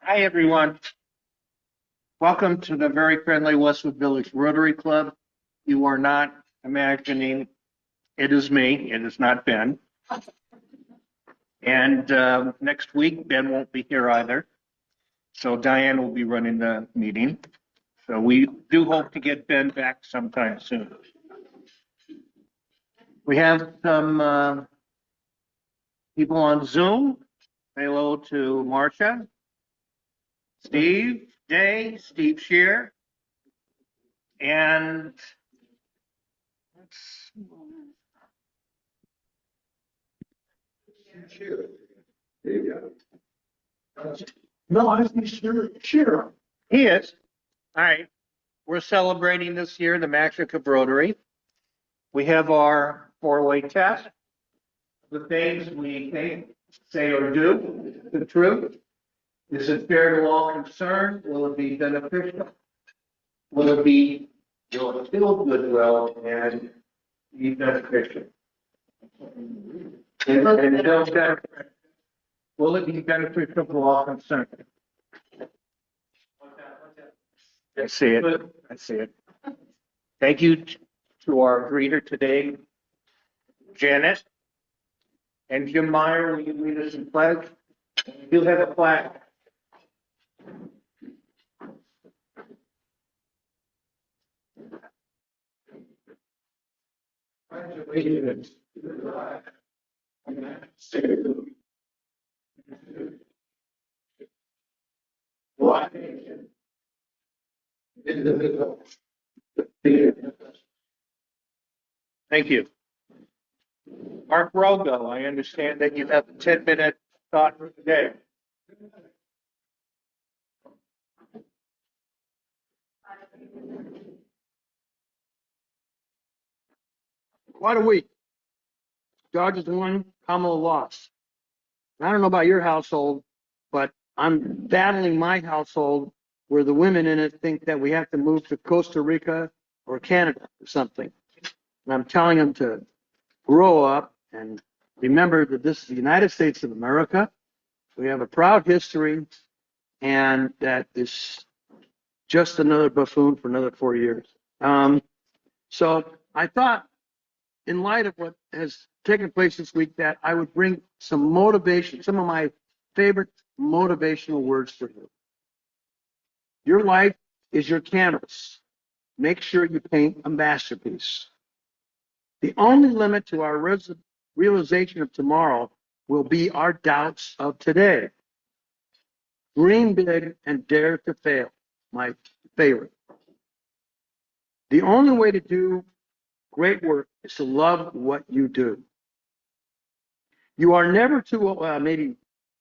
Hi, everyone. Welcome to the very friendly Westwood Village Rotary Club. You are not imagining it is me. It is not Ben. And next week, Ben won't be here either. So Diane will be running the meeting. So we do hope to get Ben back sometime soon. We have some people on Zoom. Say hello to Marcia, Steve Day, Steve Shear, and No, I think sure. he is. All right. We're celebrating this year the Magic of Rotary. We have our four-way test. The things we think, say, or do, the truth. Is it fair to all concerned? Will it be beneficial? Will it be, will it feel goodwill and be beneficial? And don't that, will it be beneficial to all concerned? I see it. I see it. Thank you to our greeter today, Janet. And Jim Meyer, will you lead us in pledge? You have a flag. Allegiance to the flag of the United States one nation, indivisible, with freedom and justice. Thank you. Mark Rogo, I understand that you have a 10-minute thought for today. Quite a week. Dodgers won, Kamala lost. I don't know about your household, but I'm battling my household where the women in it think that we have to move to Costa Rica or Canada or something. And I'm telling them to grow up and remember that this is the United States of America. We have a proud history, and that is just another buffoon for another 4 years. So I thought, in light of what has taken place this week, that I would bring some motivation, some of my favorite motivational words for you. Your life is your canvas. Make sure you paint a masterpiece. The only limit to our realization of tomorrow will be our doubts of today. Dream big and dare to fail, my favorite. The only way to do great work is to love what you do. You are never too old.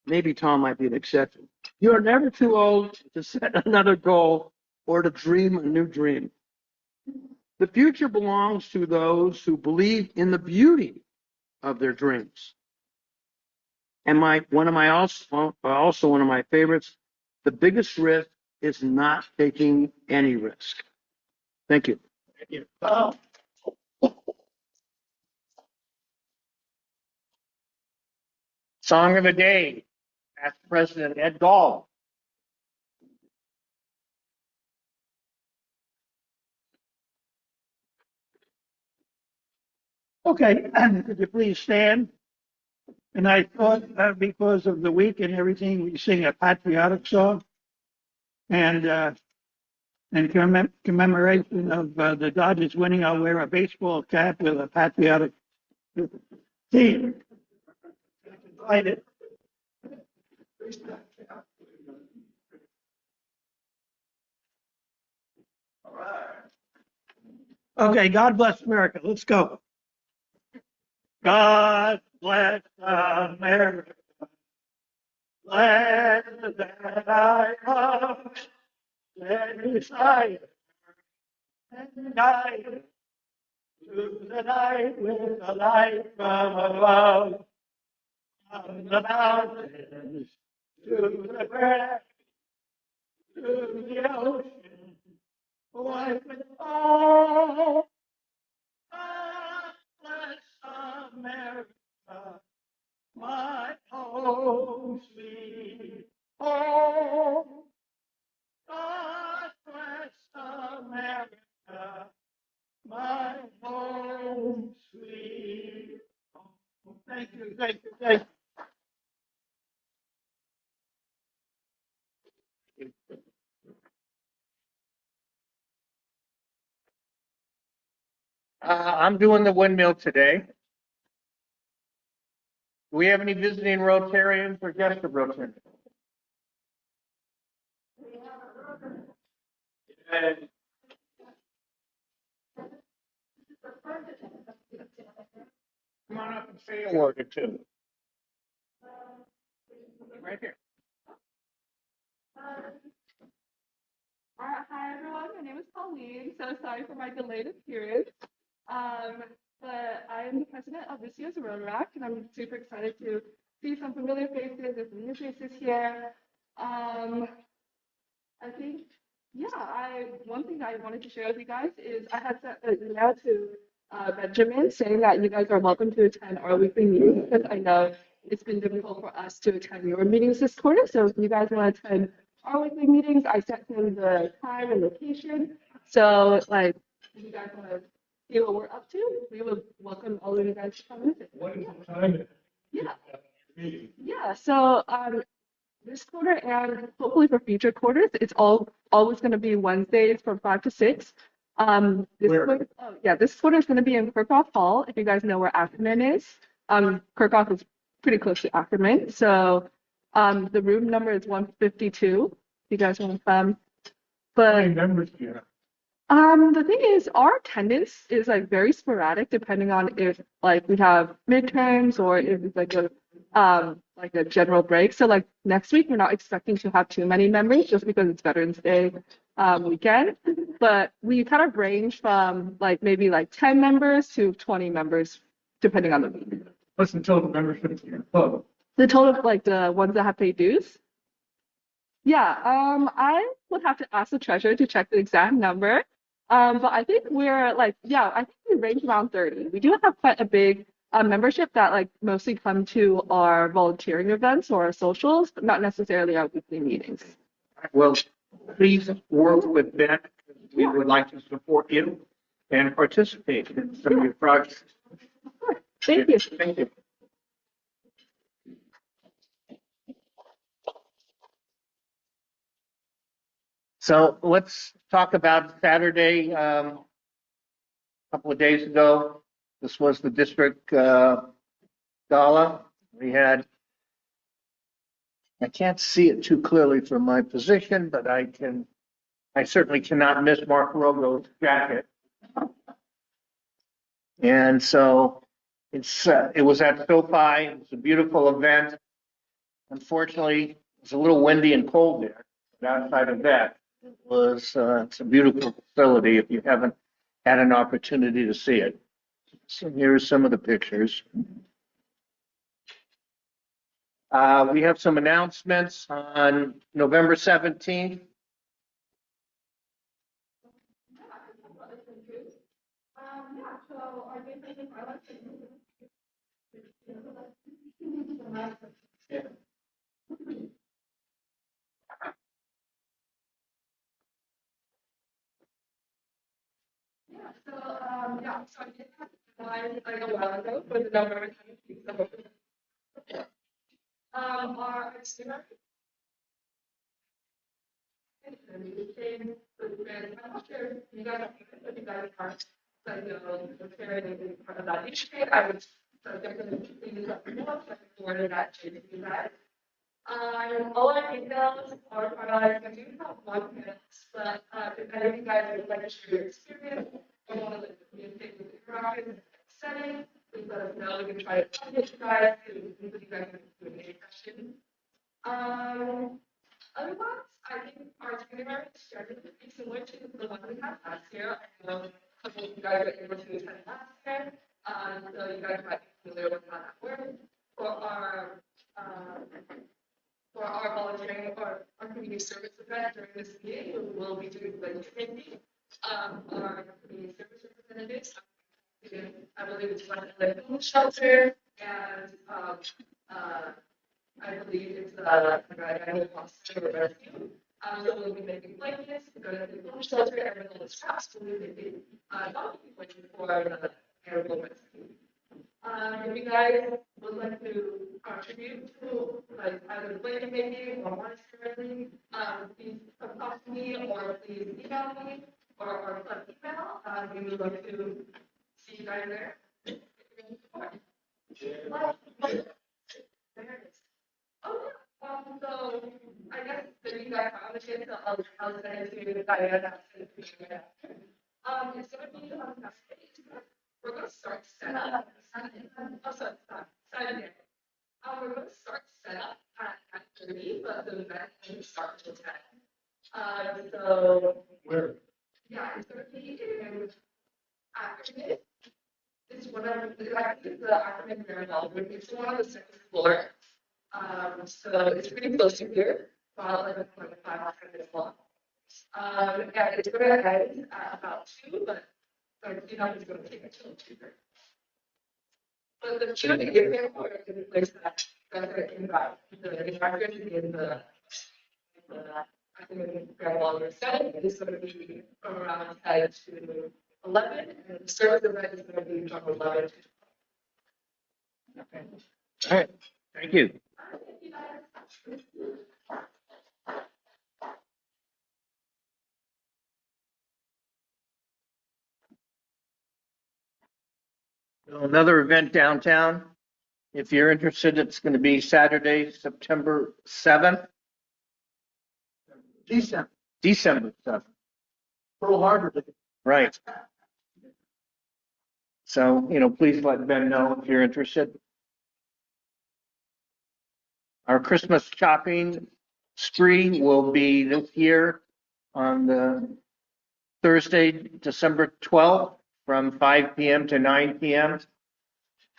Maybe Tom might be an exception. You are never too old to set another goal or to dream a new dream. The future belongs to those who believe in the beauty of their dreams. And one of my favorites, the biggest risk is not taking any risk. Thank you. Thank you. Song of the day, past President Ed Gall. Okay, could you please stand? And I thought because of the week and everything, we sing a patriotic song. And in commemoration of the Dodgers winning, I'll wear a baseball cap with a patriotic theme. Find it. Okay, God bless America. Let's go. God bless America. Land that I love. Let desire and guide to the night with a light from above. From the mountains to the ground, to the ocean, wipe it all. God bless America, my home sweet home. God bless America, my home sweet home. Thank you, thank you, thank you. I'm doing the windmill today. Do we have any visiting Rotarians or guest of Rotarians? And come on up and say a word or two. Right here. Hi everyone, my name is Pauline, so sorry for my delayed appearance. But I am the president of this year's Road Rack, and I'm super excited to see some familiar faces and some new faces here. I think, one thing I wanted to share with you guys is I had sent an email to Benjamin saying that you guys are welcome to attend our weekly meetings, because I know it's been difficult for us to attend your meetings this quarter. So if you guys want to attend our weekly meetings, I sent him the time and location. So if you guys want to see what we're up to, we would welcome all of you guys to come visit. What is the time? Yeah. Yeah. So this quarter and hopefully for future quarters, it's always going to be Wednesdays from 5 to 6. This quarter is going to be in Kirkhoff Hall. If you guys know where Ackerman is, Kirkhoff is pretty close to Ackerman. So the room number is 152. you guys want to come. How many But members do you have? the thing is, our attendance is like very sporadic depending on if like we have midterms or if it's like a general break. So like next week, we're not expecting to have too many members just because it's Veterans Day weekend. But we kind of range from like maybe like 10 members to 20 members depending on the week. What's the total membership to your club? The total of like the ones that have paid dues. Yeah, I would have to ask the treasurer to check the exact number. But I think we're like, yeah, I think we range around 30. We do have quite a big membership that like mostly come to our volunteering events or our socials, but not necessarily our weekly meetings. Well, please work with Ben. We would like to support you and participate in some of your projects. Thank you. Thank you. So let's talk about Saturday. A couple of days ago, this was the district gala. We had, I can't see it too clearly from my position, but I certainly cannot miss Mark Rogo's jacket. And so it was at SoFi. It was a beautiful event. Unfortunately, it was a little windy and cold there. But outside of that, it's a beautiful facility if you haven't had an opportunity to see it. So here are some of the pictures. We have some announcements on November 17th. Yeah, so our big thing is so I did have like a while ago for the November 17th. Our student I'm not sure if you guys are, you guys are, like, very part of that each day. I would definitely please let me know so I can forward that to you guys. All our details are finalized. I do have one minute, but if any of you guys would like to share your experience or want to communicate with interactive setting, please let us know. We can try to update you guys to include you guys in the Q&A session. Otherwise, I think our itinerary is generally pretty similar to the one we had last year. I know a couple of you guys were able to attend last year, so you guys might be familiar with how that works. For our volunteering or our community service event during this meeting, we'll be doing like training. Our community service representatives, I believe it's one like shelter and I believe it's a foster or rescue. So we'll be making blankets, we're going to the homeless shelter, everyone is trapped, we'll be making blankets for the animal rescue. If you guys would like to contribute to like either blanket making or monitoring, please contact me or please email me or send email. We would love to see you guys there. There it is. Oh, yeah. So I guess that you guys have a chance to I'll send it to Diana. It's going to be on Saturday. We're going to start setup. Saturday. We're going to start setup at 30, but the event can start till 10. So Where? yeah, it's going to be in Ackerman. It's one of the Ackerman Maryland. It's one of the second floor. So it's pretty close to here, about 11.5 minutes long. And it's going to end at about 2, but you know it's going to take until 2. But the shooting is in the place that I invite the instructors in the I think in grandfather setting is going to be from around 10 to 11, and the service event is going to be from 11 to 12. Okay. All right. Thank you. Another event downtown. If you're interested, it's going to be Saturday, September 7th. December, December 7th. Pearl Harbor Day. Right. So, please let Ben know if you're interested. Our Christmas shopping spree will be this year on the Thursday, December 12th from 5 p.m. to 9 p.m.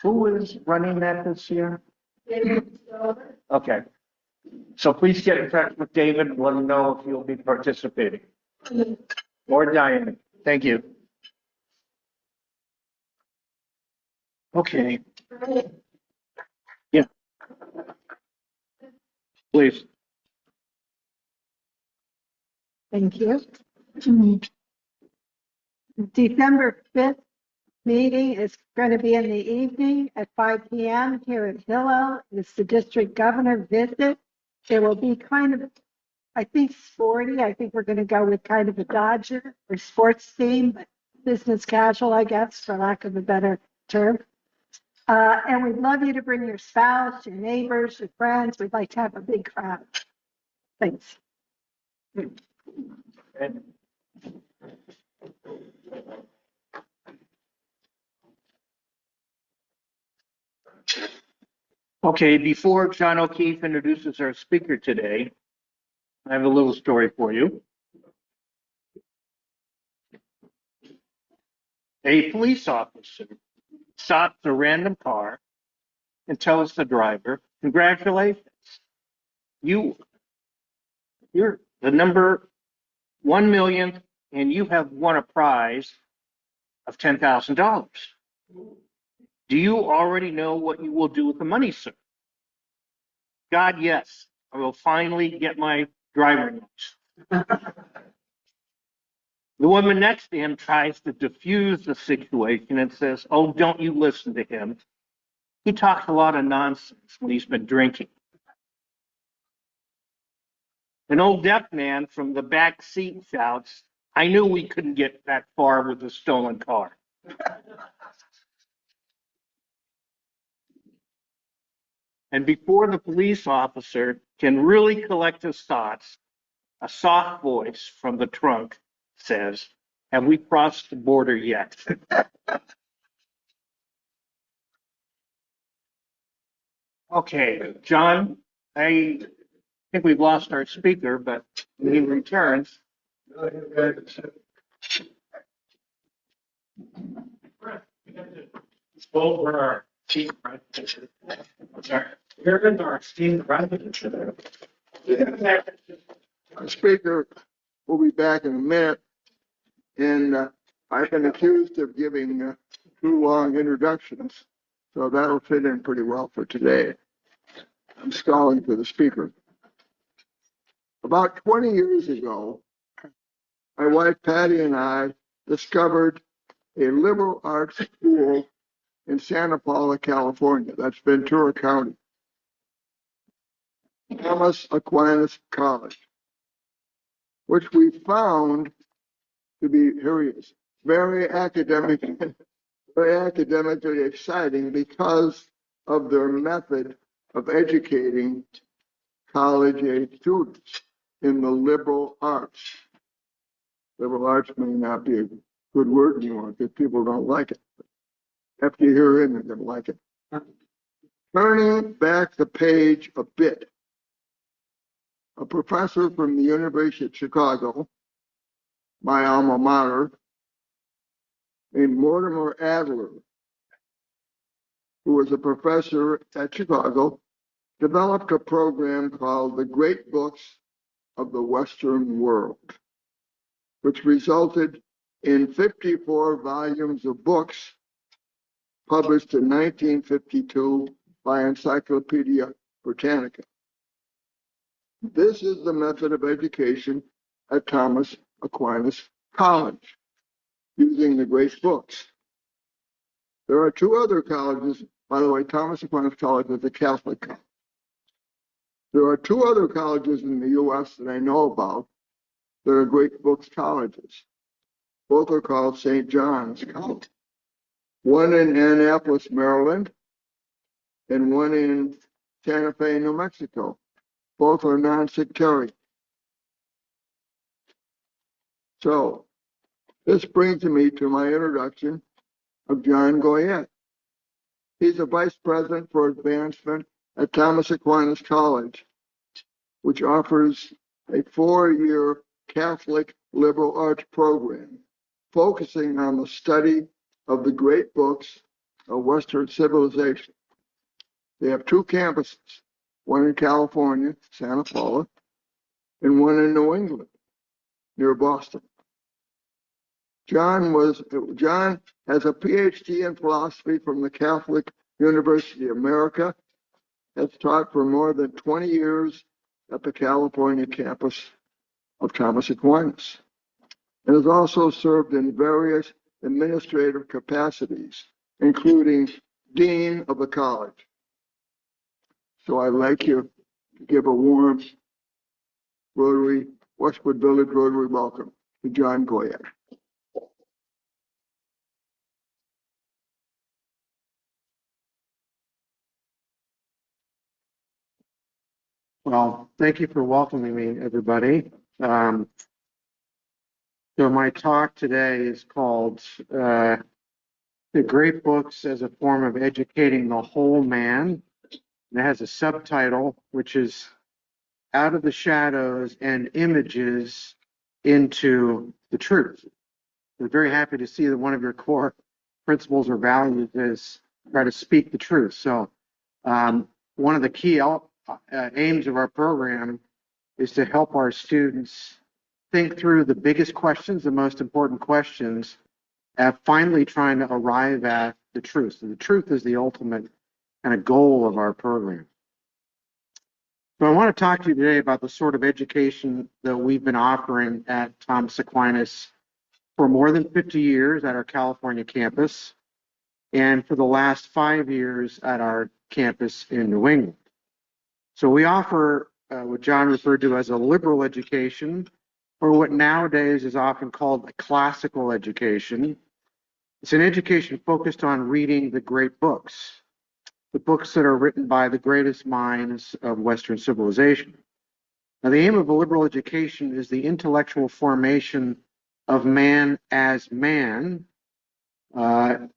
Who is running that this year? Okay. So please get in touch with David and let him know if you'll be participating. Or Diane. Thank you. Okay. Yeah. Please. Thank you. December 5th meeting is going to be in the evening at 5 p.m. here at Hillel. It's the district governor visit. It will be kind of, I think, sporty. I think we're going to go with kind of a Dodger or sports theme, but business casual, I guess, for lack of a better term. And we'd love you to bring your spouse, your neighbors, your friends. We'd like to have a big crowd. Thanks. Okay, before John O'Keefe introduces our speaker today, I have a little story for you. A police officer stops a random car and tells the driver, "Congratulations, you're the number 1 millionth, and you have won a prize of $10,000. Do you already know what you will do with the money, sir?" "God, yes. I will finally get my driver's license." The woman next to him tries to diffuse the situation and says, "Oh, don't you listen to him. He talks a lot of nonsense when he's been drinking." An old deaf man from the back seat shouts, "I knew we couldn't get that far with a stolen car." And before the police officer can really collect his thoughts, a soft voice from the trunk says, "Have we crossed the border yet?" Okay, John, I think we've lost our speaker, but when he returns. Over our team president. Sorry. Here is our esteemed president. Our speaker will be back in a minute, and I've been accused of giving too long introductions, so that'll fit in pretty well for today. I'm stalling for the speaker. About 20 years ago, my wife Patty and I discovered a liberal arts school in Santa Paula, California. That's Ventura County. Thomas Aquinas College, which we found to be, here he is, very academically exciting because of their method of educating college-age students in the liberal arts. Liberal arts may not be a good word anymore because people don't like it. After you hear it, they're going to like it. Turning back the page a bit, a professor from the University of Chicago, my alma mater, named Mortimer Adler, who was a professor at Chicago, developed a program called The Great Books of the Western World, which resulted in 54 volumes of books published in 1952 by Encyclopedia Britannica. This is the method of education at Thomas Aquinas College, using the great books. There are two other colleges, by the way. Thomas Aquinas College is a Catholic college. There are two other colleges in the U.S. that I know about that are great books colleges. Both are called St. John's College. One in Annapolis, Maryland, and one in Santa Fe, New Mexico. Both are non-sectarian. So this brings me to my introduction of John Goyette. He's a vice president for advancement at Thomas Aquinas College, which offers a 4-year Catholic liberal arts program focusing on the study of the great books of Western civilization. They have 2 campuses, one in California, Santa Paula, and one in New England, near Boston. John has a PhD in philosophy from the Catholic University of America, has taught for more than 20 years at the California campus of Thomas Aquinas, and has also served in various administrative capacities, including Dean of the College. So I'd like you to give a warm Westwood Village Rotary welcome to John Goyette. Well, thank you for welcoming me, everybody. So my talk today is called The Great Books as a Form of Educating the Whole Man. And it has a subtitle, which is Out of the Shadows and Images into the Truth. We're very happy to see that one of your core principles or values is try to speak the truth. So one of the key aims of our program is to help our students think through the biggest questions, the most important questions, and finally trying to arrive at the truth. So the truth is the ultimate kind of goal of our program. So I want to talk to you today about the sort of education that we've been offering at Thomas Aquinas for more than 50 years at our California campus, and for the last 5 years at our campus in New England. So we offer what John referred to as a liberal education, or what nowadays is often called a classical education. It's an education focused on reading the great books, the books that are written by the greatest minds of Western civilization. Now, the aim of a liberal education is the intellectual formation of man as man, sorry,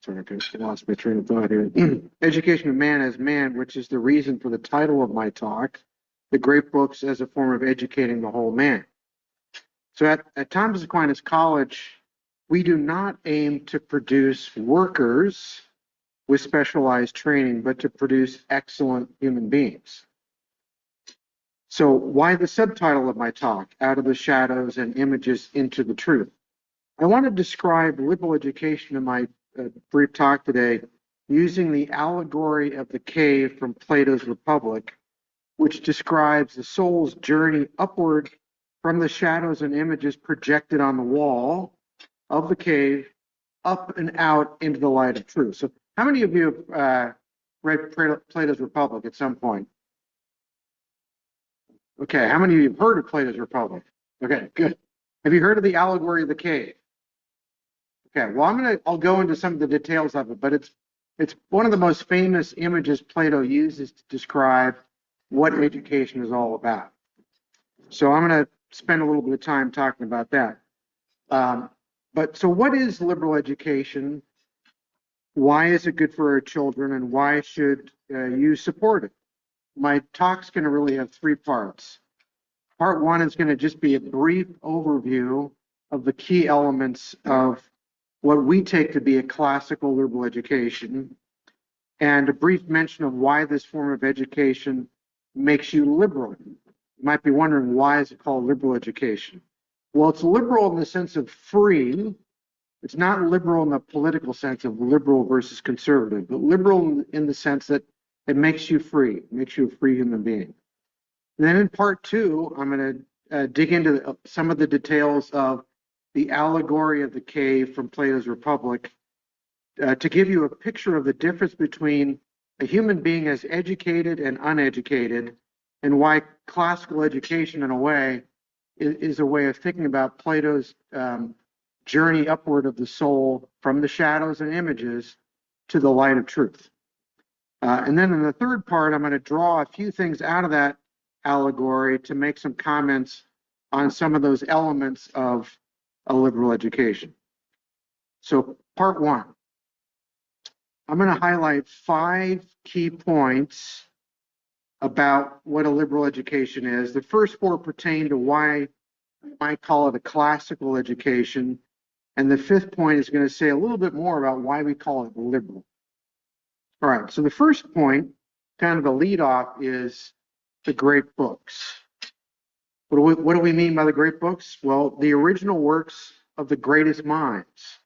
I lost my train of thought here. Education of man as man, which is the reason for the title of my talk, The Great Books as a Form of Educating the Whole Man. So at Thomas Aquinas College, we do not aim to produce workers with specialized training, but to produce excellent human beings. So why the subtitle of my talk, Out of the Shadows and Images into the Truth? I want to describe liberal education in my brief talk today using the allegory of the cave from Plato's Republic, which describes the soul's journey upward from the shadows and images projected on the wall of the cave up and out into the light of truth. So how many of you have read Plato's Republic at some point? Okay, how many of you have heard of Plato's Republic? Okay, good. Have you heard of the allegory of the cave? Okay, well, I'll go into some of the details of it, but it's one of the most famous images Plato uses to describe what education is all about. So I'm going to spend a little bit of time talking about that. So what is liberal education? Why is it good for our children, and why should you support it? My talk's going to really have 3 parts. Part 1 is going to just be a brief overview of the key elements of what we take to be a classical liberal education, and a brief mention of why this form of education makes you liberal. You might be wondering, why is it called liberal education? Well, it's liberal in the sense of free. It's not liberal in the political sense of liberal versus conservative, but liberal in the sense that it makes you free, makes you a free human being. And then in part 2, I'm going to dig into some of the details of the allegory of the cave from Plato's Republic to give you a picture of the difference between a human being as educated and uneducated, and why classical education, in a way, is a way of thinking about Plato's journey upward of the soul from the shadows and images to the light of truth. And then in the third part, I'm going to draw a few things out of that allegory to make some comments on some of those elements of a liberal education. So part one, I'm going to highlight 5 key points about what a liberal education is. The first 4 pertain to why I might call it a classical education. And the 5th point is going to say a little bit more about why we call it liberal. All right, so the first point, kind of the lead off, is the great books. What do we mean by the great books? Well, the original works of the greatest minds.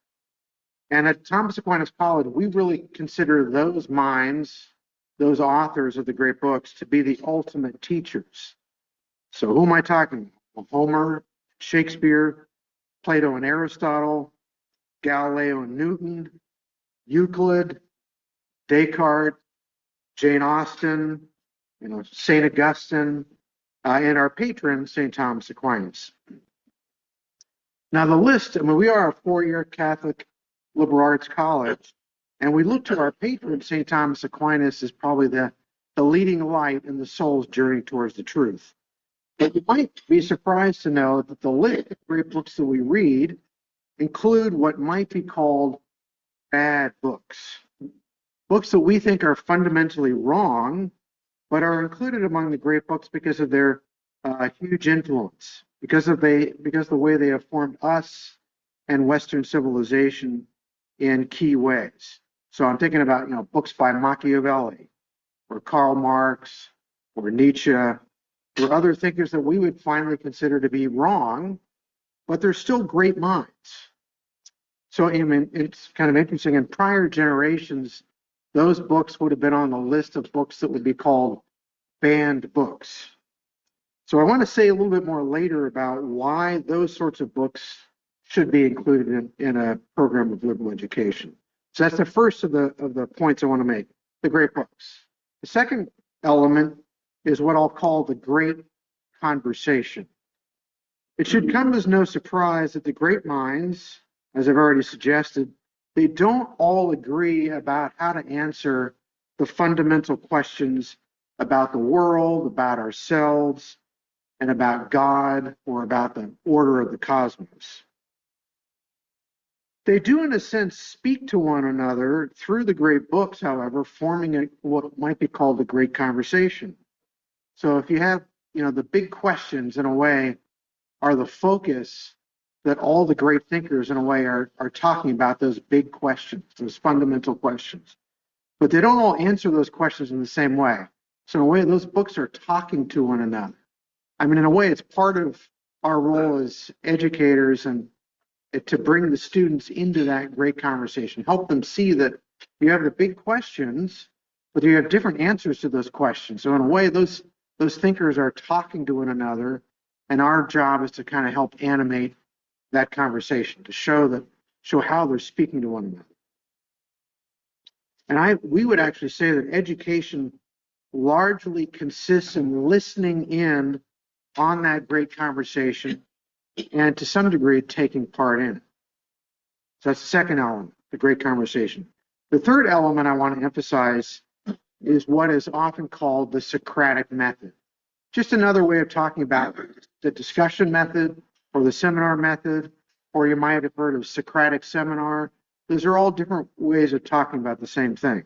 And at Thomas Aquinas College, we really consider those minds, those authors of the great books, to be the ultimate teachers. So who am I talking about? Homer, Shakespeare, Plato and Aristotle, Galileo and Newton, Euclid, Descartes, Jane Austen, St. Augustine, and our patron, St. Thomas Aquinas. Now the list, we are a 4-year Catholic liberal arts college, and we look to our patron, St. Thomas Aquinas, as probably the leading light in the soul's journey towards the truth. But you might be surprised to know that the list of great books that we read include what might be called bad books. Books that we think are fundamentally wrong, but are included among the great books because of their huge influence, because of the way they have formed us and Western civilization in key ways. So I'm thinking about books by Machiavelli, or Karl Marx, or Nietzsche, or other thinkers that we would finally consider to be wrong, but they're still great minds. So it's kind of interesting. In prior generations, those books would have been on the list of books that would be called banned books. So I want to say a little bit more later about why those sorts of books should be included in a program of liberal education. So that's the first of the points I want to make, the great books. The second element is what I'll call the great conversation. It should come as no surprise that the great minds, as I've already suggested, they don't all agree about how to answer the fundamental questions about the world, about ourselves, and about God, or about the order of the cosmos. They do, in a sense, speak to one another through the great books, however, forming what might be called the great conversation. So if you have, the big questions, in a way, are the focus that all the great thinkers, in a way, are talking about, those big questions, those fundamental questions. But they don't all answer those questions in the same way. So in a way, those books are talking to one another. In a way, it's part of our role as educators and to bring the students into that great conversation, help them see that you have the big questions, but you have different answers to those questions. So in a way, those thinkers are talking to one another, and our job is to kind of help animate that conversation, to show how they're speaking to one another. And we would actually say that education largely consists in listening in on that great conversation and to some degree taking part in it. So that's the second element, the great conversation. The third element I want to emphasize is what is often called the Socratic method. Just another way of talking about the discussion method or the seminar method, or you might have heard of Socratic seminar. Those are all different ways of talking about the same thing.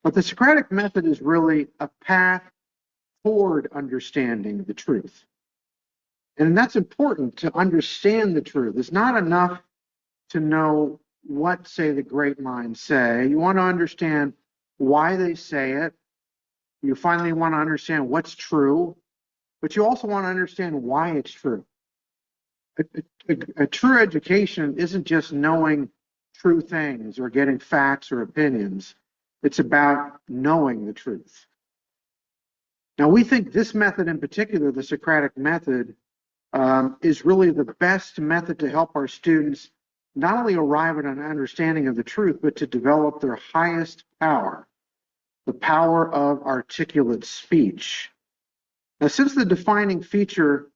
But the Socratic method is really a path toward understanding the truth. And that's important, to understand the truth. It's not enough to know what, say, the great minds say. You want to understand why they say it. You finally want to understand what's true, but you also want to understand why it's true. A true education isn't just knowing true things or getting facts or opinions. It's about knowing the truth. Now, we think this method in particular, the Socratic method, is really the best method to help our students not only arrive at an understanding of the truth, but to develop their highest power, the power of articulate speech. Now, since the defining feature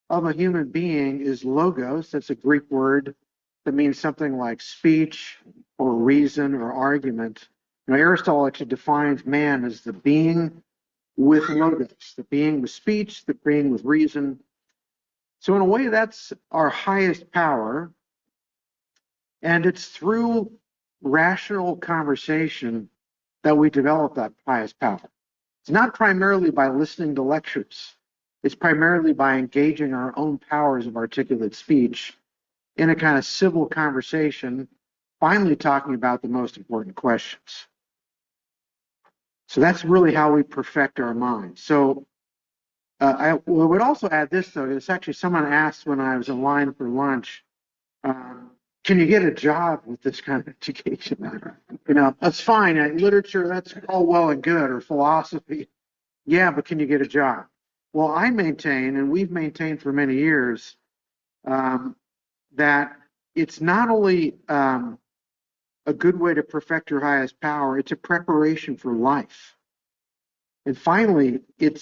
of a human being is logos, that's a Greek word that means something like speech or reason or argument. Aristotle actually defines man as the being with logos, the being with speech, the being with reason. So in a way, that's our highest power. And it's through rational conversation that we develop that highest power. It's not primarily by listening to lectures. It's primarily by engaging our own powers of articulate speech in a kind of civil conversation, finally talking about the most important questions. So that's really how we perfect our minds. So I would also add this, though. It's actually someone asked when I was in line for lunch, can you get a job with this kind of education? That's fine. Literature, that's all well and good, or philosophy. Yeah, but can you get a job? Well, I maintain, and we've maintained for many years, that it's not only a good way to perfect your highest power, it's a preparation for life. And finally, in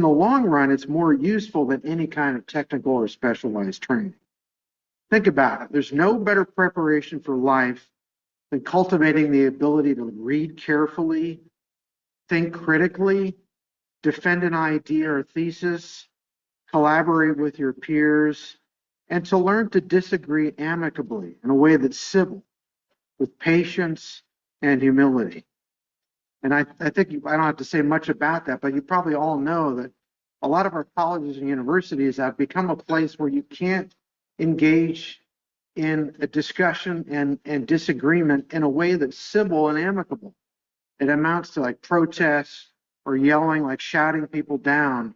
the long run, it's more useful than any kind of technical or specialized training. Think about it. There's no better preparation for life than cultivating the ability to read carefully, think critically, defend an idea or thesis, collaborate with your peers, and to learn to disagree amicably in a way that's civil, with patience and humility. And I think I don't have to say much about that, but you probably all know that a lot of our colleges and universities have become a place where you can't engage in a discussion and disagreement in a way that's civil and amicable. It amounts to like protests or yelling, like shouting people down.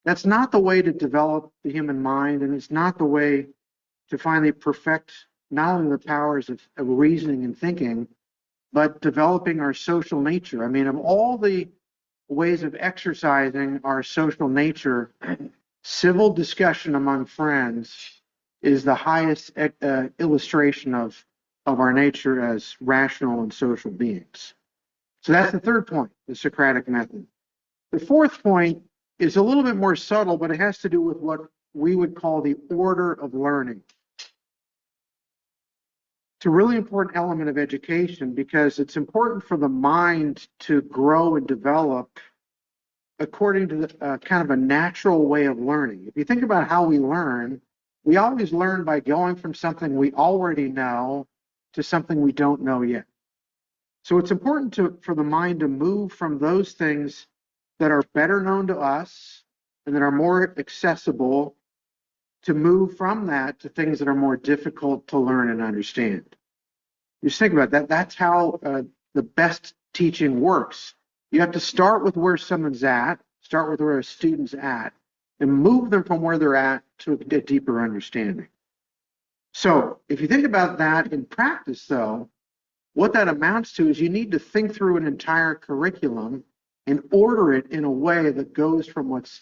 That's not the way to develop the human mind, and it's not the way to finally perfect not only the powers of reasoning and thinking, but developing our social nature. I mean, of all the ways of exercising our social nature, civil discussion among friends is the highest illustration of our nature as rational and social beings. So that's the third point, the Socratic method. The fourth point is a little bit more subtle, but it has to do with what we would call the order of learning. It's a really important element of education because it's important for the mind to grow and develop according to the, kind of a natural way of learning. If you think about how we learn, we always learn by going from something we already know to something we don't know yet. So it's important for the mind to move from those things that are better known to us and that are more accessible, to move from that to things that are more difficult to learn and understand. Just think about that. That's how the best teaching works. You have to start with where someone's at, start with where a student's at, and move them from where they're at to a deeper understanding. So if you think about that in practice, though, what that amounts to is you need to think through an entire curriculum and order it in a way that goes from what's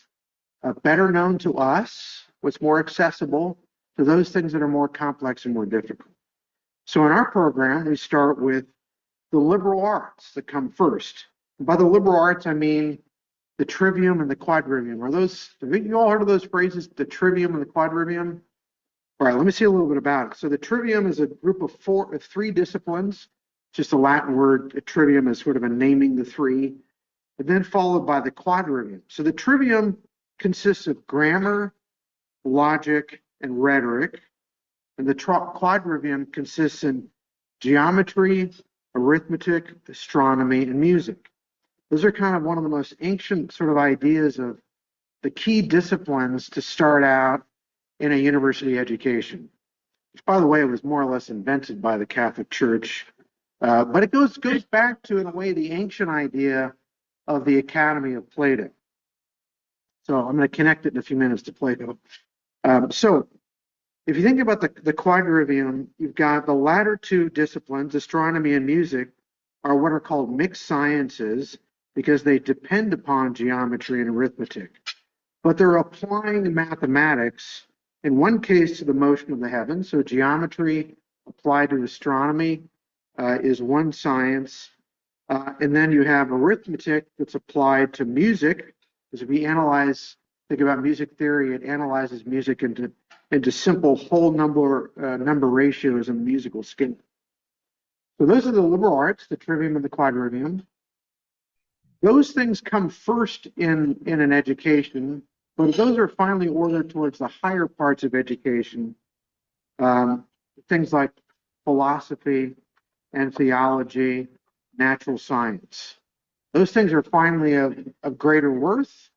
better known to us, what's more accessible, to those things that are more complex and more difficult. So in our program, we start with the liberal arts that come first. And by the liberal arts, I mean the trivium and the quadrivium. Have you all heard of those phrases, the trivium and the quadrivium? All right, let me see a little bit about it. So the trivium is a group of three disciplines, just a Latin word. Trivium is sort of a naming the three, and then followed by the quadrivium. So the trivium consists of grammar, logic, and rhetoric. And the quadrivium consists in geometry, arithmetic, astronomy, and music. Those are kind of one of the most ancient sort of ideas of the key disciplines to start out in a university education, which, by the way, was more or less invented by the Catholic Church. But it goes back to, in a way, the ancient idea of the Academy of Plato. So I'm going to connect it in a few minutes to Plato. So if you think about the quadrivium, you've got the latter two disciplines, astronomy and music, are what are called mixed sciences because they depend upon geometry and arithmetic. But they're applying mathematics, in one case to the motion of the heavens. So geometry applied to astronomy is one science. And then you have arithmetic that's applied to music, because if you think about music theory, it analyzes music into simple whole number ratios and musical scale. So those are the liberal arts, the trivium and the quadrivium. Those things come first in an education, But those are finally ordered towards the higher parts of education, things like philosophy and theology, natural science. Those things are finally of greater worth,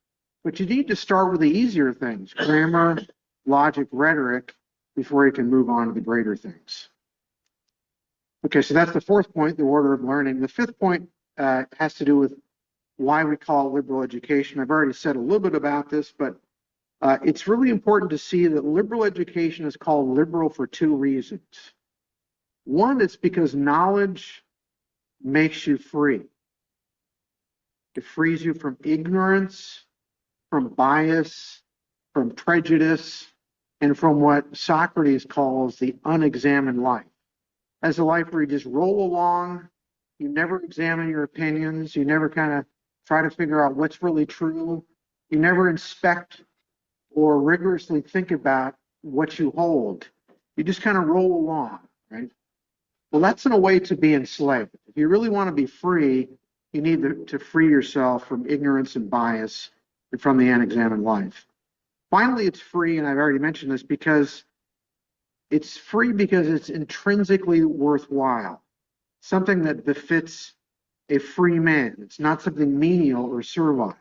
but you need to start with the easier things, grammar, logic, rhetoric, before you can move on to the greater things. Okay, so that's the fourth point, the order of learning. The fifth point has to do with why we call it liberal education. I've already said a little bit about this, but it's really important to see that liberal education is called liberal for two reasons. One, it's because knowledge makes you free. It frees you from ignorance, from bias, from prejudice, and from what Socrates calls the unexamined life. As a life where you just roll along, you never examine your opinions, you never kind of try to figure out what's really true, you never inspect or rigorously think about what you hold. You just kind of roll along, right? Well, that's in a way to be enslaved. If you really want to be free, you need to free yourself from ignorance and bias and from the unexamined life. Finally, it's free, and I've already mentioned this, because it's free because it's intrinsically worthwhile, something that befits a free man. It's not something menial or servile.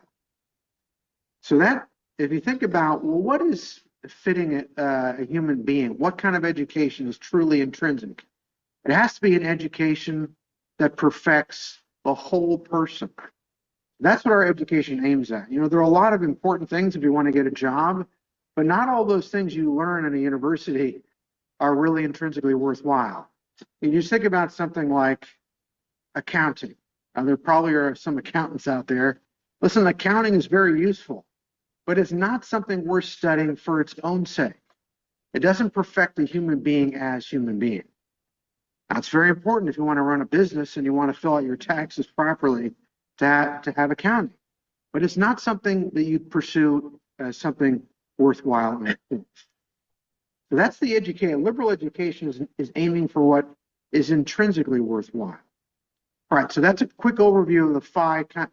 So that, if you think about, well, what is fitting a human being? What kind of education is truly intrinsic? It has to be an education that perfects the whole person. That's what our education aims at. You know, there are a lot of important things if you want to get a job, but not all those things you learn in a university are really intrinsically worthwhile. You just think about something like accounting. There probably are some accountants out there. Listen, accounting is very useful, but it's not something worth studying for its own sake. It doesn't perfect the human being as human being. Now, it's very important if you want to run a business and you want to fill out your taxes properly to have accounting. But it's not something that you pursue as something worthwhile. So that's the education. Liberal education is aiming for what is intrinsically worthwhile. All right, so that's a quick overview of the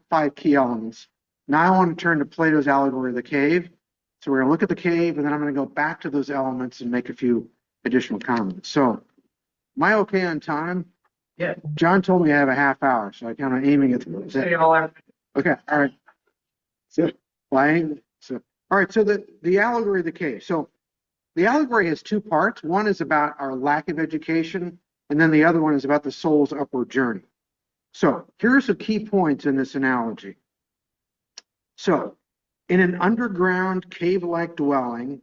five key elements. Now I want to turn to Plato's allegory of the cave. So we're going to look at the cave, and then I'm going to go back to those elements and make a few additional comments. So, am I okay on time? Yeah. John told me I have a half hour, so I kind of aiming at the. Say all after. Okay, all right. So, all right. So the allegory of the cave. So, the allegory has two parts. One is about our lack of education, and then the other one is about the soul's upward journey. So, here are some key points in this analogy. So, in an underground cave-like dwelling,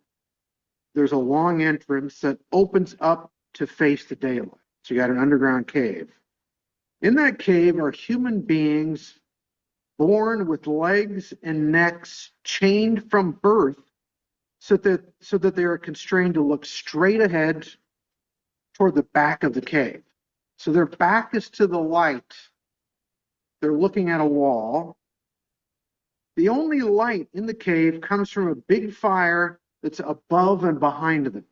there's a long entrance that opens up to face the daylight. So you got an underground cave. In that cave are human beings born with legs and necks chained from birth so that they are constrained to look straight ahead toward the back of the cave. So their back is to the light. They're looking at a wall. The only light in the cave comes from a big fire that's above and behind them.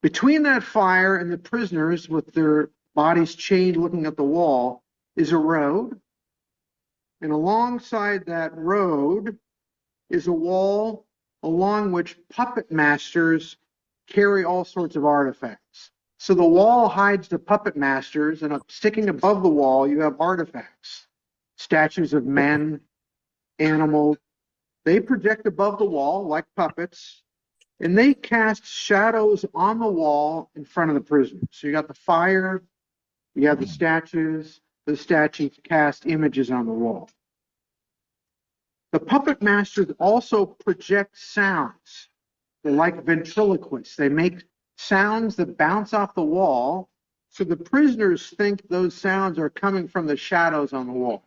Between that fire and the prisoners with their bodies chained looking at the wall is a road. And alongside that road is a wall along which puppet masters carry all sorts of artifacts. So the wall hides the puppet masters, and sticking above the wall, you have artifacts, statues of men, animals. They project above the wall like puppets, and they cast shadows on the wall in front of the prisoners. So you got the fire, you have the statues cast images on the wall. The puppet masters also project sounds. They're like ventriloquists. They make sounds that bounce off the wall, so the prisoners think those sounds are coming from the shadows on the wall.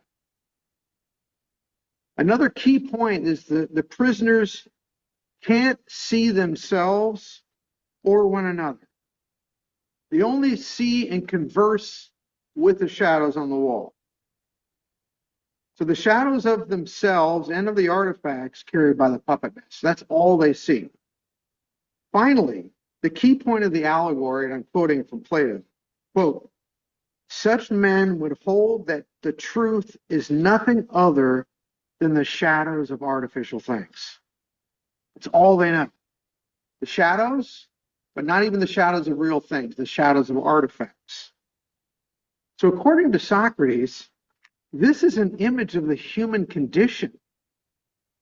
Another key point is that the prisoners can't see themselves or one another. They only see and converse with the shadows on the wall. So the shadows of themselves and of the artifacts carried by the puppet master, that's all they see. Finally, the key point of the allegory, and I'm quoting from Plato, quote, such men would hold that the truth is nothing other than the shadows of artificial things. It's all they know. The shadows, but not even the shadows of real things, the shadows of artifacts. So according to Socrates, this is an image of the human condition,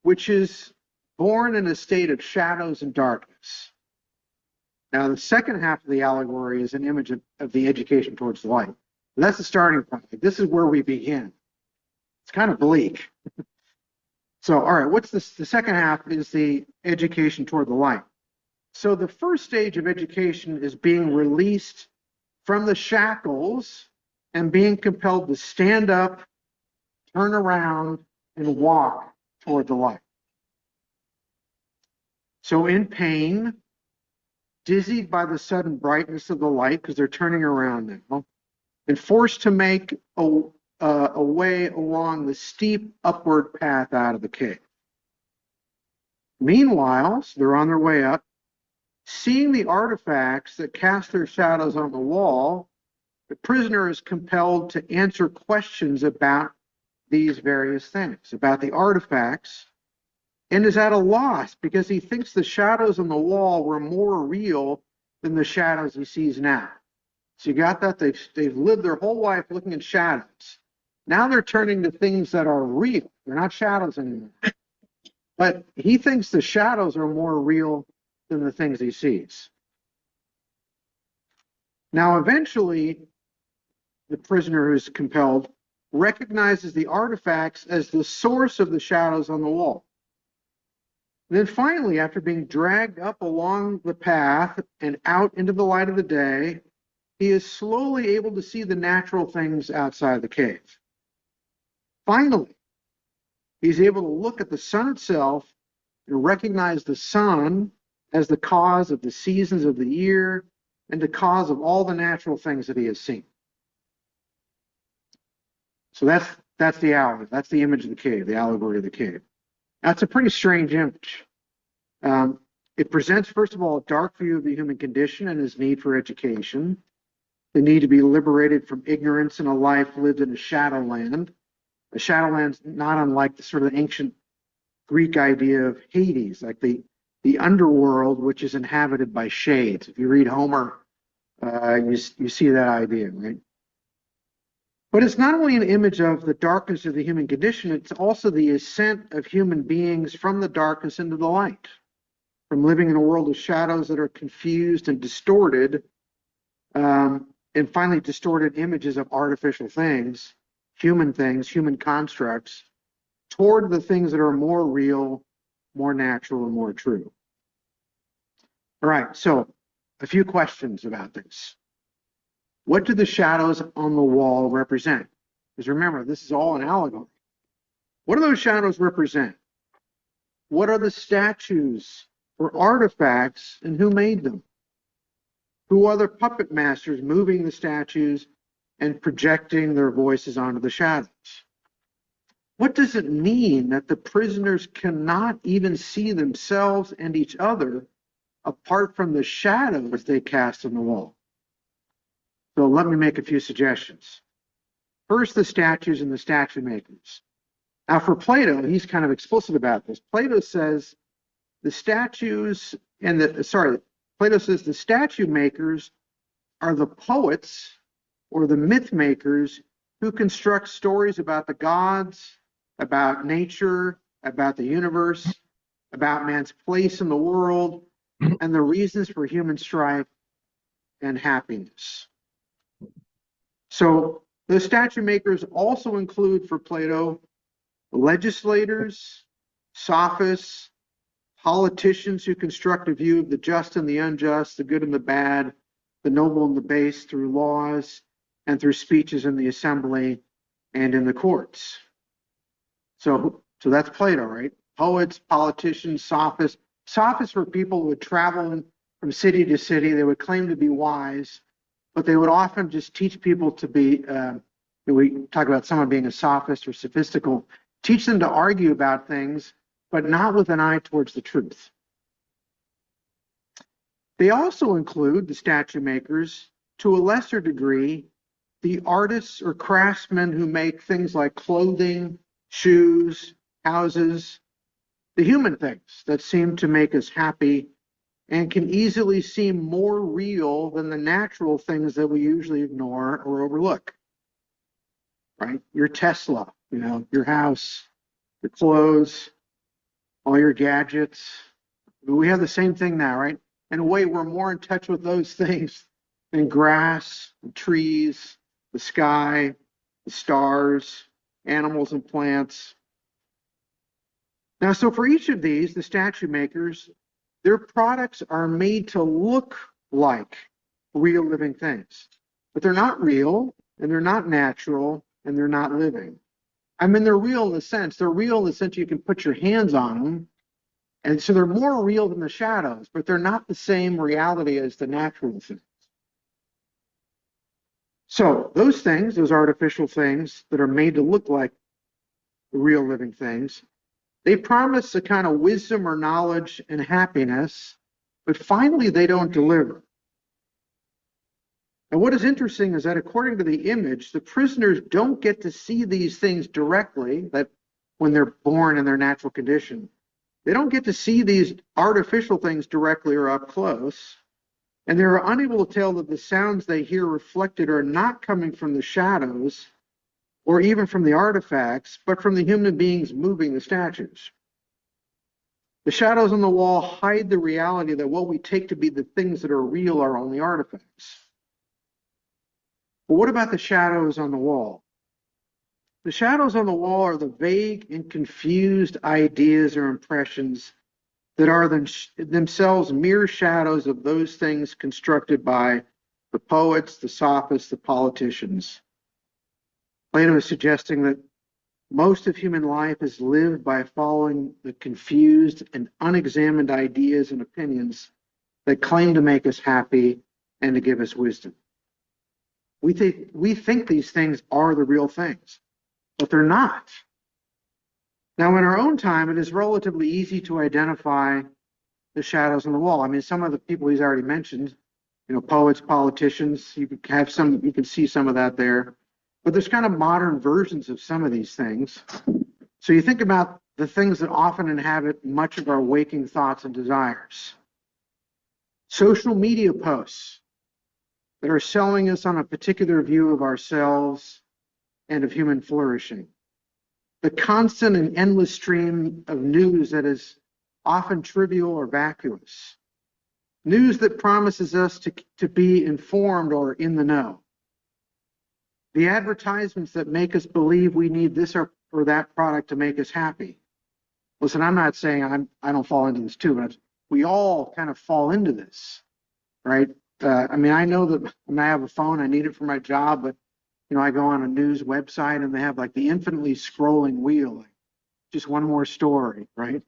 which is born in a state of shadows and darkness. Now, the second half of the allegory is an image of the education towards the light. And that's the starting point. This is where we begin. It's kind of bleak. So, all right, what's this? The second half is the education toward the light. So the first stage of education is being released from the shackles and being compelled to stand up, turn around, and walk toward the light. So in pain, dizzied by the sudden brightness of the light, because they're turning around now, and forced to make a way along the steep upward path out of the cave. Meanwhile, so they're on their way up, seeing the artifacts that cast their shadows on the wall, the prisoner is compelled to answer questions about these various things, about the artifacts, and is at a loss because he thinks the shadows on the wall were more real than the shadows he sees now. So you got that? They've lived their whole life looking at shadows. Now they're turning to things that are real. They're not shadows anymore. But he thinks the shadows are more real than the things he sees. Now, eventually, the prisoner who's compelled recognizes the artifacts as the source of the shadows on the wall. And then finally, after being dragged up along the path and out into the light of the day, he is slowly able to see the natural things outside the cave. Finally, he's able to look at the sun itself and recognize the sun as the cause of the seasons of the year and the cause of all the natural things that he has seen. So that's the allegory. That's the image of the cave, the allegory of the cave. That's a pretty strange image. It presents, first of all, a dark view of the human condition and his need for education, the need to be liberated from ignorance in a life lived in a shadowland. A shadowland's not unlike the sort of ancient Greek idea of Hades, like the underworld, which is inhabited by shades. If you read Homer, you see that idea, right? But it's not only an image of the darkness of the human condition, it's also the ascent of human beings from the darkness into the light, from living in a world of shadows that are confused and distorted, and finally distorted images of artificial things, human constructs, toward the things that are more real, more natural, and more true. All right, so a few questions about this. What do the shadows on the wall represent? Because remember, this is all an allegory. What do those shadows represent? What are the statues or artifacts, and who made them? Who are the puppet masters moving the statues and projecting their voices onto the shadows? What does it mean that the prisoners cannot even see themselves and each other apart from the shadows they cast on the wall? So let me make a few suggestions. First, the statues and the statue makers. Now for Plato, he's kind of explicit about this. Plato says the statue makers are the poets or the myth makers who construct stories about the gods, about nature, about the universe, about man's place in the world, and the reasons for human strife and happiness. So the statue makers also include, for Plato, legislators, sophists, politicians who construct a view of the just and the unjust, the good and the bad, the noble and the base through laws and through speeches in the assembly and in the courts. So that's Plato, right? Poets, politicians, sophists. Sophists were people who would travel from city to city. They would claim to be wise, but they would often just teach people to be, we talk about someone being a sophist or sophistical, teach them to argue about things, but not with an eye towards the truth. They also include, the statue makers, to a lesser degree, the artists or craftsmen who make things like clothing, shoes, houses, the human things that seem to make us happy and can easily seem more real than the natural things that we usually ignore or overlook. Right? Your Tesla, your house, your clothes, all your gadgets. We have the same thing now, right? In a way, we're more in touch with those things than grass, trees, the sky, the stars, animals and plants. Now, so for each of these, the statue makers, their products are made to look like real living things, but they're not real, and they're not natural, and they're not living. I mean, they're real in the sense you can put your hands on them, and so they're more real than the shadows, but they're not the same reality as the natural things. So those things, those artificial things that are made to look like real living things, they promise a kind of wisdom or knowledge and happiness, but finally they don't deliver. And what is interesting is that according to the image, the prisoners don't get to see these things directly, that when they're born in their natural condition. They don't get to see these artificial things directly or up close, and they're unable to tell that the sounds they hear reflected are not coming from the shadows or even from the artifacts, but from the human beings moving the statues. The shadows on the wall hide the reality that what we take to be the things that are real are only artifacts. But what about the shadows on the wall? The shadows on the wall are the vague and confused ideas or impressions that are themselves mere shadows of those things constructed by the poets, the sophists, the politicians. Plato is suggesting that most of human life is lived by following the confused and unexamined ideas and opinions that claim to make us happy and to give us wisdom. We think these things are the real things, but they're not. Now, in our own time, it is relatively easy to identify the shadows on the wall. I mean, some of the people he's already mentioned, poets, politicians, you can see some of that there. But there's kind of modern versions of some of these things. So you think about the things that often inhabit much of our waking thoughts and desires. Social media posts that are selling us on a particular view of ourselves and of human flourishing. The constant and endless stream of news that is often trivial or vacuous. News that promises us to be informed or in the know. The advertisements that make us believe we need this or that product to make us happy. Listen, I'm not saying I don't fall into this too, but we all kind of fall into this, right? I know that when I have a phone, I need it for my job, but I go on a news website and they have like the infinitely scrolling wheel, like just one more story, right?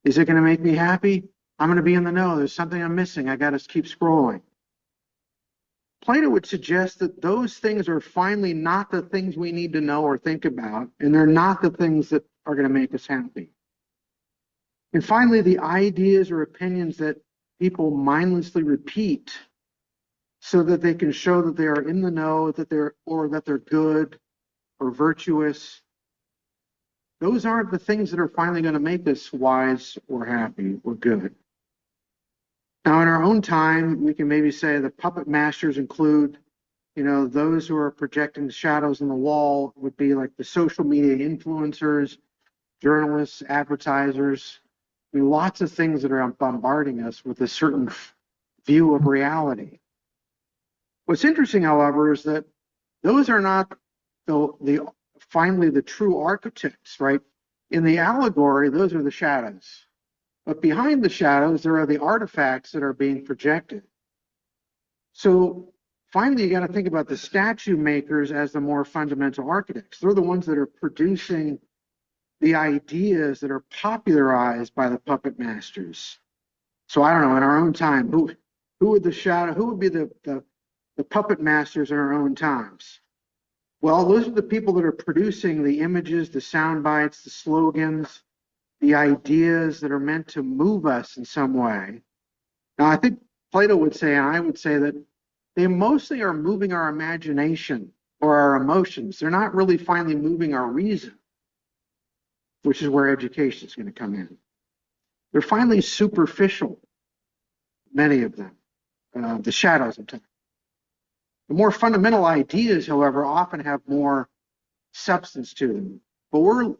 Is it going to make me happy? I'm going to be in the know. There's something I'm missing. I got to keep scrolling. Plato would suggest that those things are finally not the things we need to know or think about, and they're not the things that are going to make us happy. And finally, the ideas or opinions that people mindlessly repeat so that they can show that they are in the know, that they're good or virtuous. Those aren't the things that are finally going to make us wise or happy or good. Now, in our own time, we can maybe say the puppet masters include, those who are projecting the shadows on the wall would be like the social media influencers, journalists, advertisers. I mean, lots of things that are bombarding us with a certain view of reality. What's interesting, however, is that those are not finally the true architects, right? In the allegory, those are the shadows. But behind the shadows, there are the artifacts that are being projected. So finally, you got to think about the statue makers as the more fundamental architects. They're the ones that are producing the ideas that are popularized by the puppet masters. So I don't know, in our own time, who would be the puppet masters in our own times? Well, those are the people that are producing the images, the sound bites, the slogans, the ideas that are meant to move us in some way. Now, I think Plato would say, and I would say, that they mostly are moving our imagination or our emotions. They're not really finally moving our reason. which is where education is going to come in. They're finally superficial, many of them, the shadows of time. The more fundamental ideas, however, often have more substance to them. But we're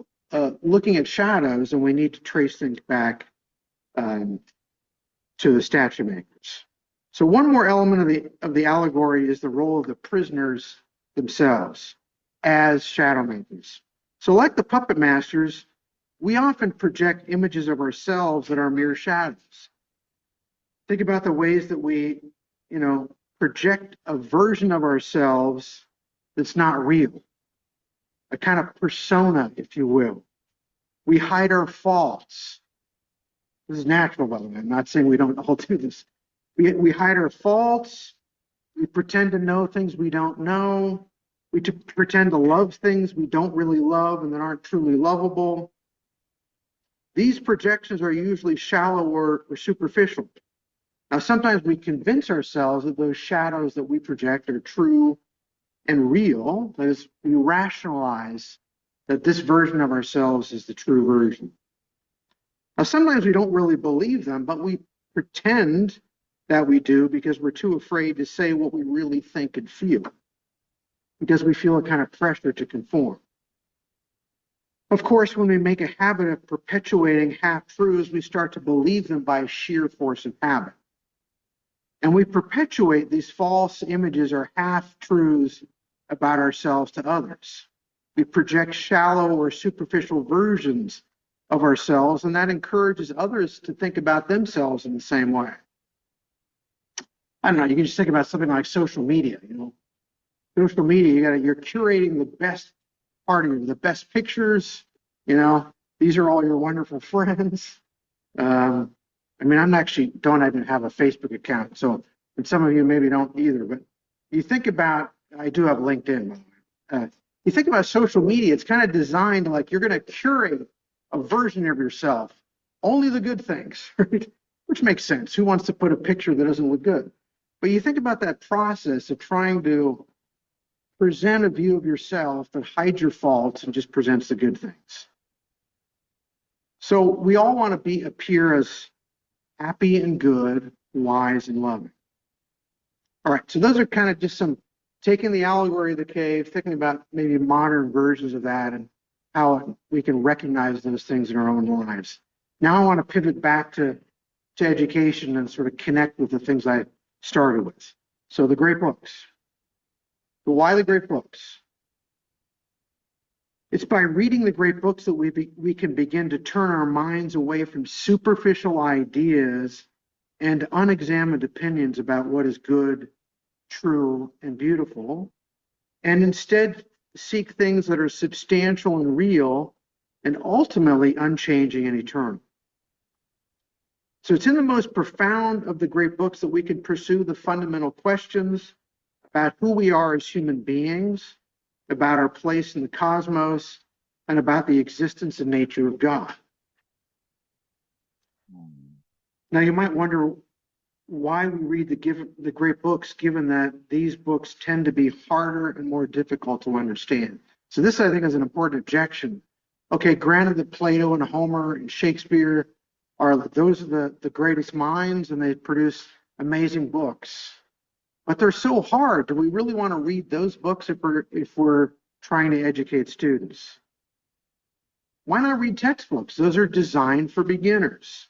looking at shadows, and we need to trace things back to the statue makers. So one more element of the allegory is the role of the prisoners themselves as shadow makers. So like the puppet masters, we often project images of ourselves that are mere shadows. Think about the ways that we, project a version of ourselves that's not real, a kind of persona, if you will. We hide our faults. This is natural, by the way. I'm not saying we don't all do this. We hide our faults. We pretend to know things we don't know. We pretend to love things we don't really love and that aren't truly lovable. These projections are usually shallow or superficial. Now, sometimes we convince ourselves that those shadows that we project are true and real. That is, we rationalize that this version of ourselves is the true version. Now, sometimes we don't really believe them, but we pretend that we do because we're too afraid to say what we really think and feel, because we feel a kind of pressure to conform. Of course, when we make a habit of perpetuating half-truths, we start to believe them by sheer force of habit. And we perpetuate these false images or half-truths about ourselves to others. We project shallow or superficial versions of ourselves, and that encourages others to think about themselves in the same way. I don't know, you can just think about something like social media, Social media, you're curating the best part of you, the best pictures, these are all your wonderful friends. I'm actually don't even have a Facebook account, and some of you maybe don't either, but you think about, I do have LinkedIn, by the way. You think about social media, it's kind of designed like you're going to curate a version of yourself, only the good things, right? Which makes sense. Who wants to put a picture that doesn't look good? But you think about that process of trying to present a view of yourself that hides your faults and just presents the good things. So we all want to appear as happy and good, wise and loving. All right, so those are kind of just some taking the allegory of the cave, thinking about maybe modern versions of that and how we can recognize those things in our own lives. Now I want to pivot back to education and sort of connect with the things I started with. So the great books. So why the great books? It's by reading the great books that we can begin to turn our minds away from superficial ideas and unexamined opinions about what is good, true, and beautiful, and instead seek things that are substantial and real and ultimately unchanging and eternal. So it's in the most profound of the great books that we can pursue the fundamental questions about who we are as human beings, about our place in the cosmos, and about the existence and nature of God. Now, you might wonder why we read the great books, given that these books tend to be harder and more difficult to understand. So this, I think, is an important objection. Okay, granted that Plato and Homer and Shakespeare those are the greatest minds, and they produce amazing books. But they're so hard. Do we really want to read those books if we're trying to educate students? Why not read textbooks? Those are designed for beginners.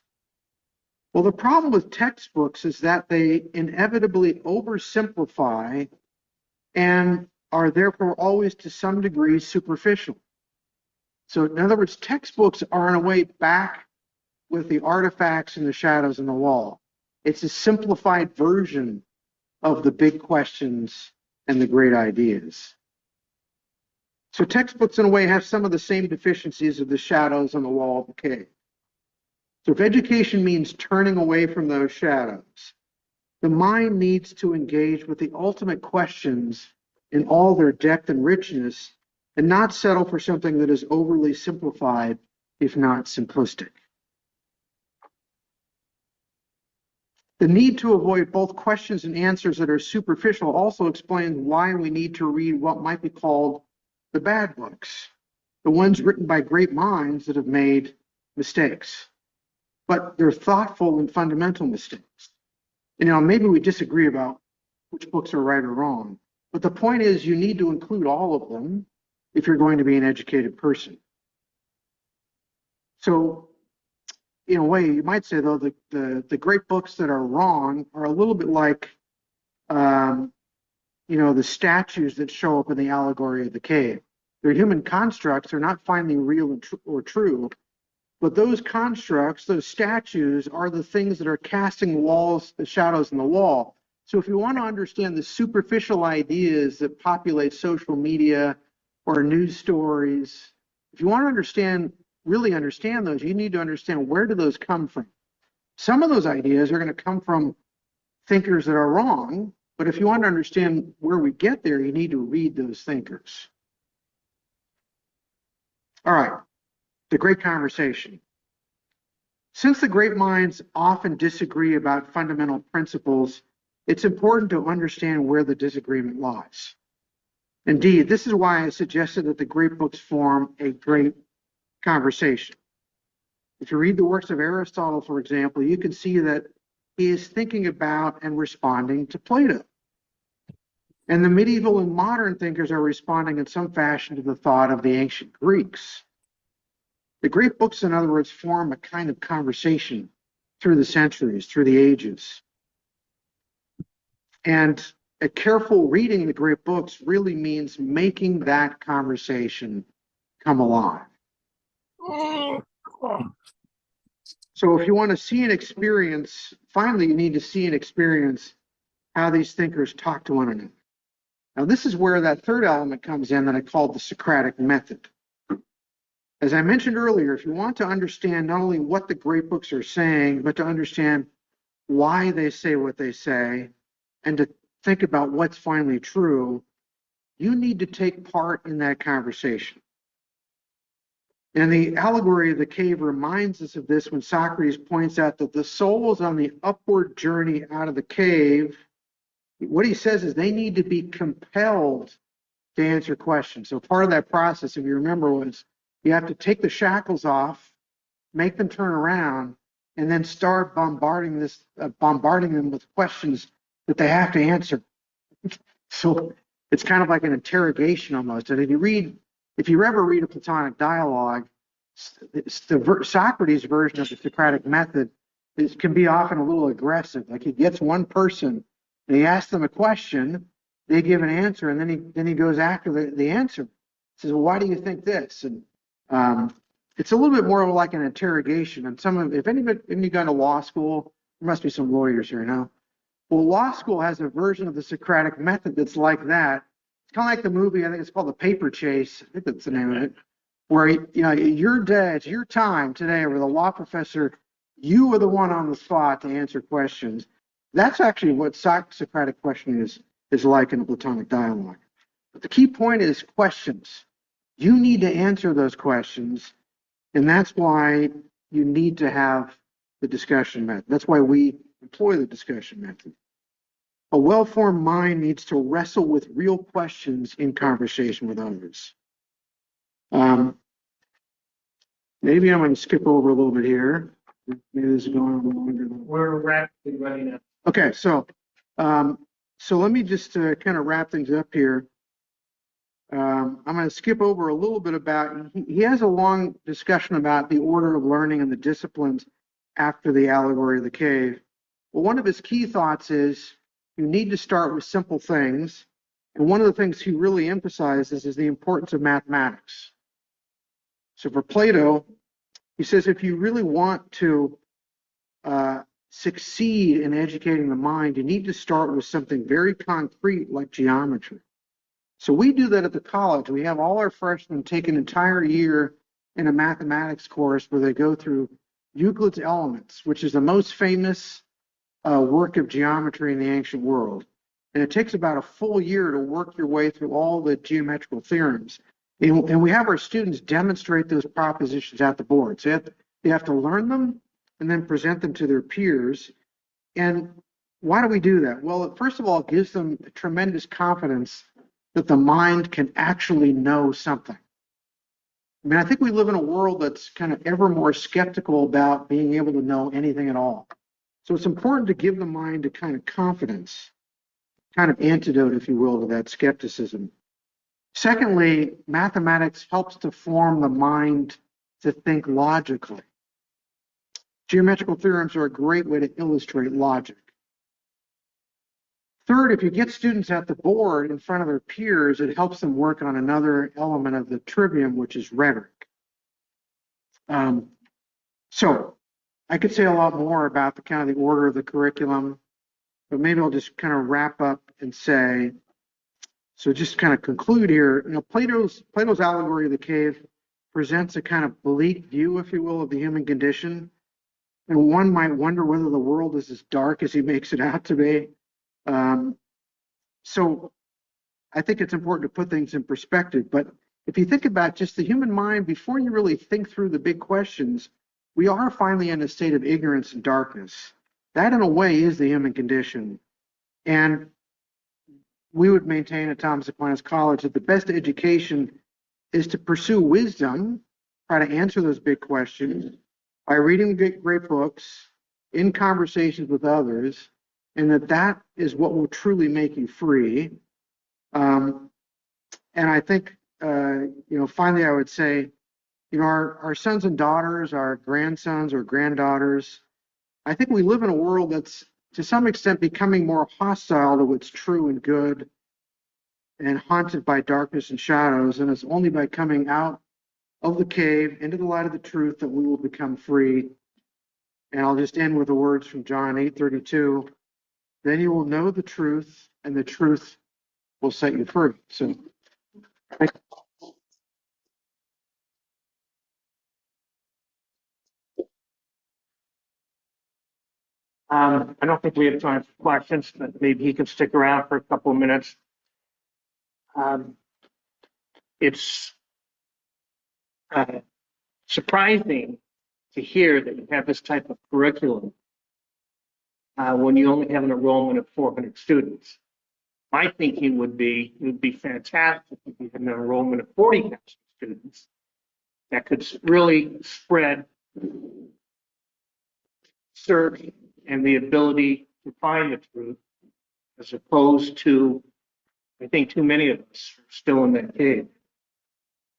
Well, the problem with textbooks is that they inevitably oversimplify and are therefore always to some degree superficial. So in other words, textbooks are in a way back with the artifacts and the shadows on the wall. It's a simplified version of the big questions and the great ideas. So textbooks in a way have some of the same deficiencies of the shadows on the wall of the cave. So if education means turning away from those shadows, the mind needs to engage with the ultimate questions in all their depth and richness and not settle for something that is overly simplified, if not simplistic. The need to avoid both questions and answers that are superficial also explains why we need to read what might be called the bad books. the ones written by great minds that have made mistakes, but they're thoughtful and fundamental mistakes. You know, maybe we disagree about which books are right or wrong, but the point is you need to include all of them if you're going to be an educated person. So, in a way, you might say, though, the great books that are wrong are a little bit like, the statues that show up in the allegory of the cave. They're human constructs. They're not finally real or true. But those constructs, those statues, are the things that are casting the shadows in the wall. So if you want to understand the superficial ideas that populate social media or news stories, if you want to really understand those, you need to understand, where do those come from? Some of those ideas are going to come from thinkers that are wrong, but if you want to understand where we get there, you need to read those thinkers. All right, the great conversation. Since the great minds often disagree about fundamental principles, it's important to understand where the disagreement lies. Indeed, this is why I suggested that the great books form a great conversation. If you read the works of Aristotle, for example, you can see that he is thinking about and responding to Plato. And the medieval and modern thinkers are responding in some fashion to the thought of the ancient Greeks. The great books, in other words, form a kind of conversation through the centuries, through the ages. And a careful reading of the great books really means making that conversation come alive. So if you want to see and experience, finally, you need to see and experience how these thinkers talk to one another. Now, this is where that third element comes in that I called the Socratic method. As I mentioned earlier, if you want to understand not only what the great books are saying, but to understand why they say what they say, and to think about what's finally true, you need to take part in that conversation. And the allegory of the cave reminds us of this when Socrates points out that the soul is on the upward journey out of the cave. What he says is they need to be compelled to answer questions. So part of that process, if you remember, was you have to take the shackles off, make them turn around, and then start bombarding them with questions that they have to answer. So it's kind of like an interrogation almost. And if you ever read a Platonic dialogue, Socrates' version of the Socratic method can be often a little aggressive. Like he gets one person and he asks them a question, they give an answer, and then he goes after the answer. He says, well, why do you think this? And it's a little bit more like an interrogation. And if anybody gone to law school, there must be some lawyers here now. Well, law school has a version of the Socratic method that's like that. It's kind of like the movie, I think it's called The Paper Chase. I think that's the name of it. Where, your day, it's your time today where the law professor, you are the one on the spot to answer questions. That's actually what Socratic questioning is like in a Platonic dialogue. But the key point is questions. You need to answer those questions, and that's why you need to have the discussion method. That's why we employ the discussion method. A well-formed mind needs to wrestle with real questions in conversation with others. Maybe I'm going to skip over a little bit here. Maybe this is going on longer than We're rapidly running out. Okay, so let me just kind of wrap things up here. I'm going to skip over a little bit about, he has a long discussion about the order of learning and the disciplines after the allegory of the cave. Well, one of his key thoughts is you need to start with simple things. And one of the things he really emphasizes is the importance of mathematics. So for Plato, he says if you really want to succeed in educating the mind, you need to start with something very concrete like geometry. So we do that at the college. We have all our freshmen take an entire year in a mathematics course where they go through Euclid's Elements, which is the most famous work of geometry in the ancient world. And it takes about a full year to work your way through all the geometrical theorems. And we have our students demonstrate those propositions at the board. So they have to learn them and then present them to their peers. And why do we do that? Well, first of all, it gives them tremendous confidence that the mind can actually know something. I mean, I think we live in a world that's kind of ever more skeptical about being able to know anything at all. So it's important to give the mind a kind of confidence, kind of antidote, if you will, to that skepticism. Secondly, mathematics helps to form the mind to think logically. Geometrical theorems are a great way to illustrate logic. Third, if you get students at the board in front of their peers, it helps them work on another element of the trivium, which is rhetoric. So I could say a lot more about the kind of the order of the curriculum, but maybe I'll just kind of wrap up and say, so just kind of conclude here, Plato's allegory of the cave presents a kind of bleak view, if you will, of the human condition. And one might wonder whether the world is as dark as he makes it out to be. So I think it's important to put things in perspective. But if you think about just the human mind, before you really think through the big questions, we are finally in a state of ignorance and darkness. That, in a way, is the human condition. And we would maintain at Thomas Aquinas College that the best education is to pursue wisdom, try to answer those big questions by reading great books, in conversations with others, and that is what will truly make you free. And I think, finally, I would say, our sons and daughters, our grandsons or granddaughters, I think we live in a world that's to some extent becoming more hostile to what's true and good and haunted by darkness and shadows. And it's only by coming out of the cave into the light of the truth that we will become free. And I'll just end with the words from John 8:32. Then you will know the truth, and the truth will set you free. So, I don't think we have time for questions, but maybe he can stick around for a couple of minutes. It's surprising to hear that you have this type of curriculum when you only have an enrollment of 400 students. My thinking would be it would be fantastic if you had an enrollment of 40,000 students that could really spread search and the ability to find the truth, as opposed to, I think too many of us are still in that cave.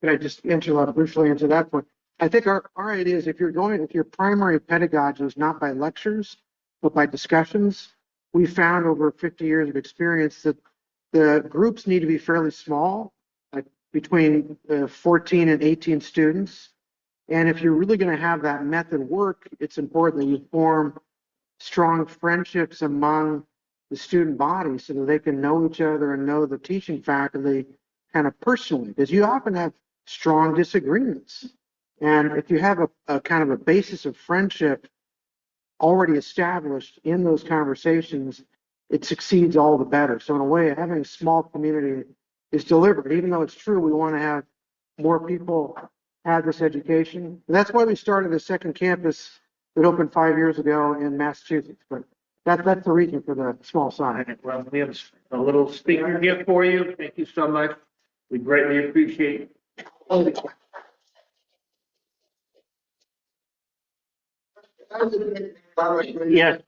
Could I just briefly answer that point? I think our idea is if your primary pedagogy is not by lectures, but by discussions, we found over 50 years of experience that the groups need to be fairly small, like between 14 and 18 students. And if you're really going to have that method work, it's important that you form strong friendships among the student body so that they can know each other and know the teaching faculty kind of personally, because you often have strong disagreements. And if you have a kind of a basis of friendship already established in those conversations, it succeeds all the better. So in a way, having a small community is deliberate. Even though it's true, we want to have more people have this education. And that's why we started a second campus that opened 5 years ago in Massachusetts. But that's the reason for the small size. Well, we have a little speaker gift for you. Thank you so much. We greatly appreciate it. Yes.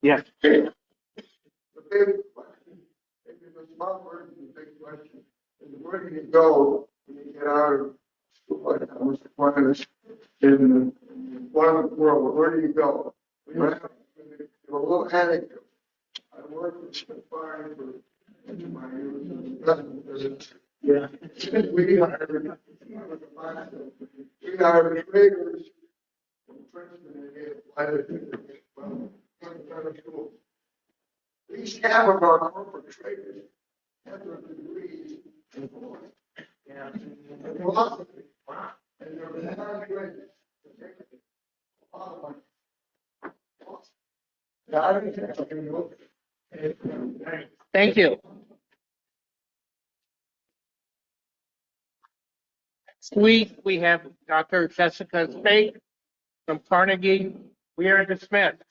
Yes. The big question, if it's a small word, it's a big question. Is where do you go when you get out of school like Thomas Aquinas in the Islamic world? Where do you go? We have a little anecdote. I worked with Stefan for my youth. Yeah. We hired traders from Princeton and gave from schools. At least half of our corporate traders have their degrees in philosophy. And they're not great. Thank you. Next week, we have Dr. Jessica Spake from Carnegie. We are dismissed.